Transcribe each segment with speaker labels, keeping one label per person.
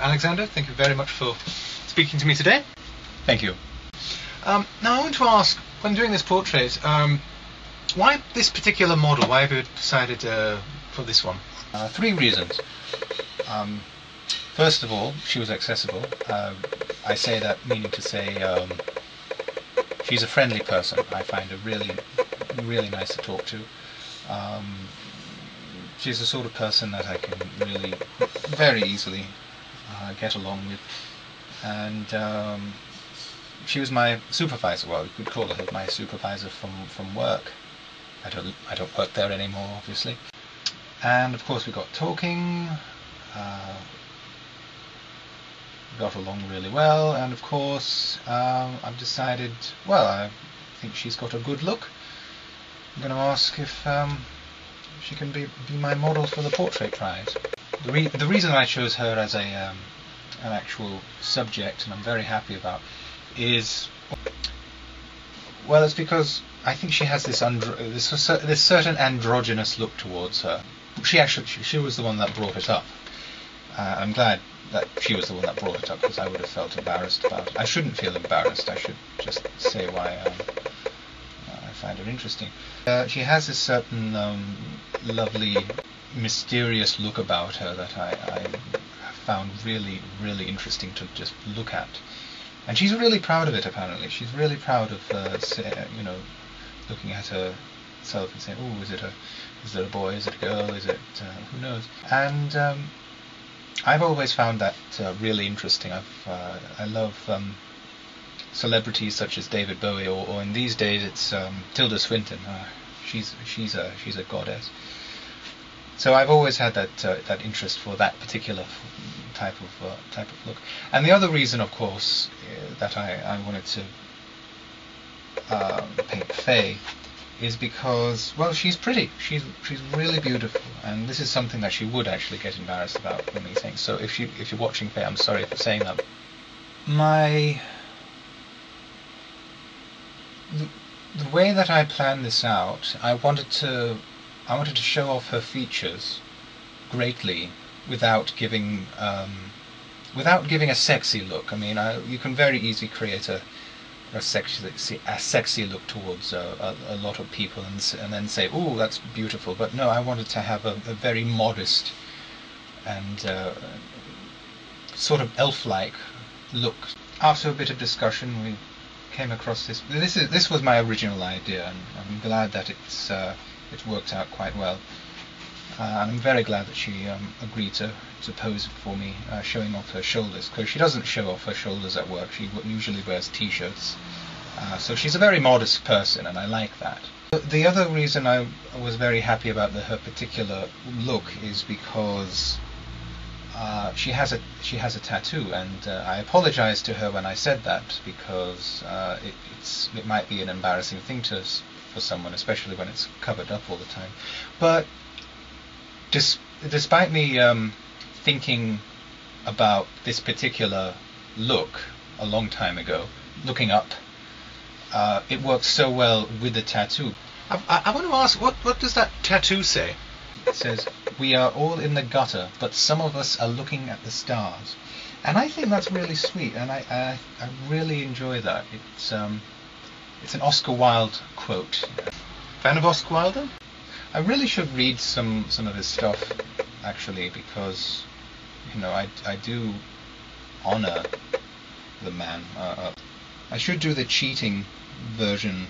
Speaker 1: Alexander, thank you very much for speaking to me today.
Speaker 2: Thank you.
Speaker 1: Now I want to ask, when doing this portrait, why this particular model? Why have you decided for this one?
Speaker 2: 3 reasons. First of all, she was accessible. I say that meaning to say she's a friendly person. I find her really nice to talk to. She's the sort of person that I can really very easily get along with, and she was my supervisor. Well, you could call her my supervisor from work. I don't work there anymore, obviously. And of course we got talking, got along really well, and of course I've decided, well, I think she's got a good look. I'm going to ask if she can be my model for the portrait prize. The reason I chose her as an actual subject, and I'm very happy about, is, well, it's because I think she has this certain androgynous look towards her. She was the one that brought it up. I'm glad that she was the one that brought it up, because I would have felt embarrassed about it. I shouldn't feel embarrassed. I should just say why I find her interesting. She has this certain lovely, mysterious look about her that I found really interesting to just look at. And she's really proud of it, apparently. She's really proud of, looking at herself and saying, "Oh, is it a boy? Is it a girl? Is it who knows?" And I've always found that really interesting. I love celebrities such as David Bowie, or in these days it's Tilda Swinton. She's a goddess. So I've always had that interest for that particular type of look. And the other reason, of course, that I wanted to paint Faye is because, well, she's pretty. She's really beautiful, and this is something that she would actually get embarrassed about when me saying. So if you're watching Faye, I'm sorry for saying that. The way that I planned this out, I wanted to show off her features greatly without giving a sexy look. I mean, you can very easily create a sexy look towards a lot of people and then say, "Oh, that's beautiful." But no, I wanted to have a very modest and sort of elf-like look. After a bit of discussion, we came across this. This was my original idea, and I'm glad that it's worked out quite well. And I'm very glad that she agreed to pose for me, showing off her shoulders, because she doesn't show off her shoulders at work. She usually wears t-shirts. So she's a very modest person, and I like that. The other reason I was very happy about her particular look is because she has a tattoo, and I apologized to her when I said that, because it might be an embarrassing thing for someone, especially when it's covered up all the time. But despite me thinking about this particular look a long time ago, looking up, it works so well with the tattoo.
Speaker 1: I want to ask, what does that tattoo say?
Speaker 2: It says, "We are all in the gutter, but some of us are looking at the stars." And I think that's really sweet, and I really enjoy that. It's an Oscar Wilde quote.
Speaker 1: Fan of Oscar Wilde?
Speaker 2: I really should read some of his stuff, actually, because I do honor the man. I should do the cheating version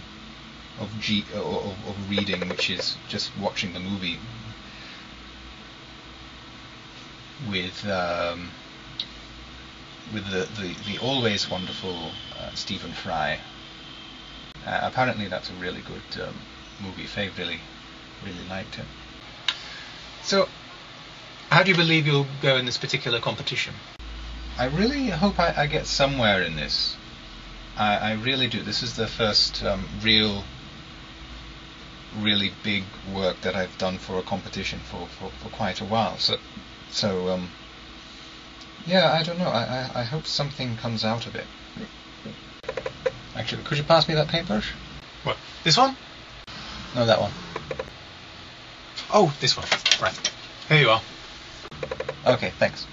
Speaker 2: of reading, which is just watching the movie with the always wonderful Stephen Fry. Apparently that's a really good movie. Faye really liked it.
Speaker 1: So, how do you believe you'll go in this particular competition?
Speaker 2: I really hope I get somewhere in this. I really do. This is the first really big work that I've done for a competition for quite a while. So yeah, I don't know. I hope something comes out of it. Actually, could you pass me that paintbrush?
Speaker 1: What? This one?
Speaker 2: No, that one.
Speaker 1: Oh, this one. Right. Here you are.
Speaker 2: Okay, thanks.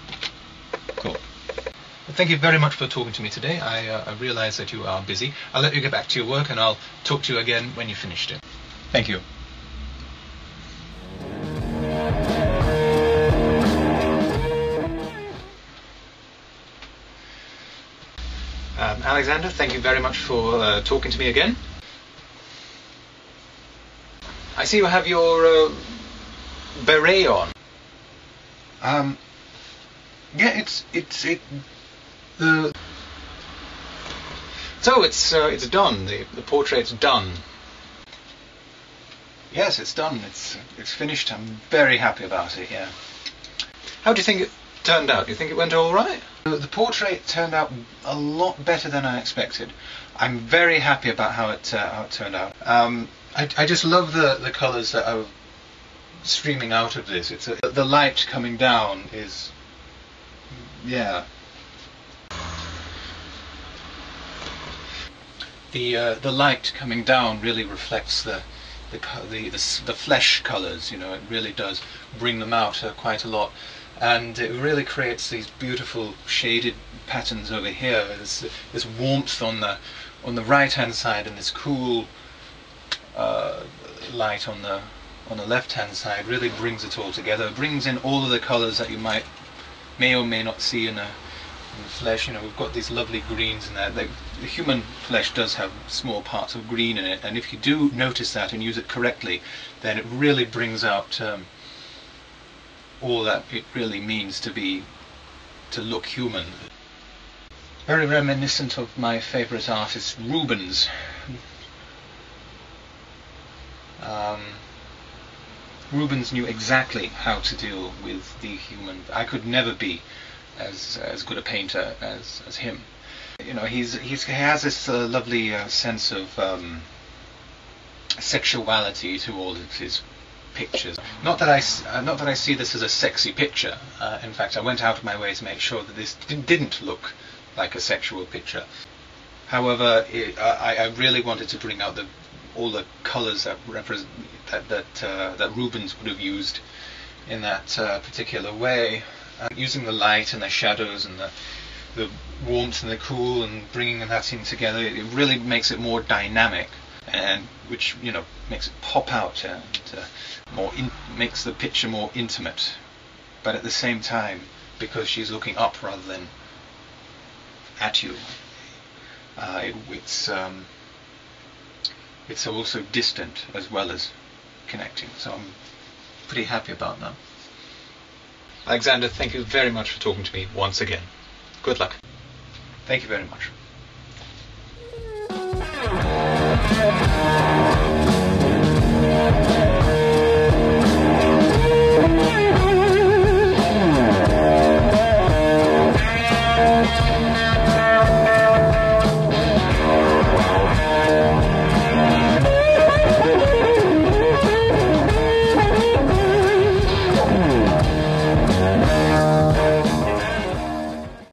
Speaker 2: Cool.
Speaker 1: Well, thank you very much for talking to me today. I realise that you are busy. I'll let you get back to your work and I'll talk to you again when you've finished it.
Speaker 2: Thank you.
Speaker 1: Alexander, thank you very much for talking to me again. I see you have your beret on.
Speaker 2: Yeah,
Speaker 1: So it's done. The portrait's done.
Speaker 2: Yes, it's done. It's finished. I'm very happy about it. Yeah.
Speaker 1: How do you think it turned out? Do you think it went all right?
Speaker 2: The portrait turned out a lot better than I expected. I'm very happy about how it turned out. I just love the colours that are streaming out of this. The light coming down is, yeah. The light coming down really reflects the flesh colours. You know, it really does bring them out quite a lot, and it really creates these beautiful shaded patterns over here. There's this warmth on the right hand side, and this cool light on the left hand side really brings it all together. It brings in all of the colours that you may or may not see in the flesh. You know, we've got these lovely greens in there. The human flesh does have small parts of green in it, and if you do notice that and use it correctly, then it really brings out all that it really means to look human. Very reminiscent of my favourite artist Rubens. Rubens knew exactly how to deal with the human. I could never be as good a painter as him. You know, he has this lovely sense of sexuality to all of his pictures. Not that I see this as a sexy picture. In fact, I went out of my way to make sure that this didn't look like a sexual picture. However, I really wanted to bring out all the colours that Rubens would have used in that particular way. Using the light and the shadows and the warmth and the cool and bringing that in together, it really makes it more dynamic, and which, you know, makes it pop out and makes the picture more intimate. But at the same time, because she's looking up rather than at you, it's also distant as well as connecting. So I'm pretty happy about that.
Speaker 1: Alexander, thank you very much for talking to me once again. Good luck.
Speaker 2: Thank you very much.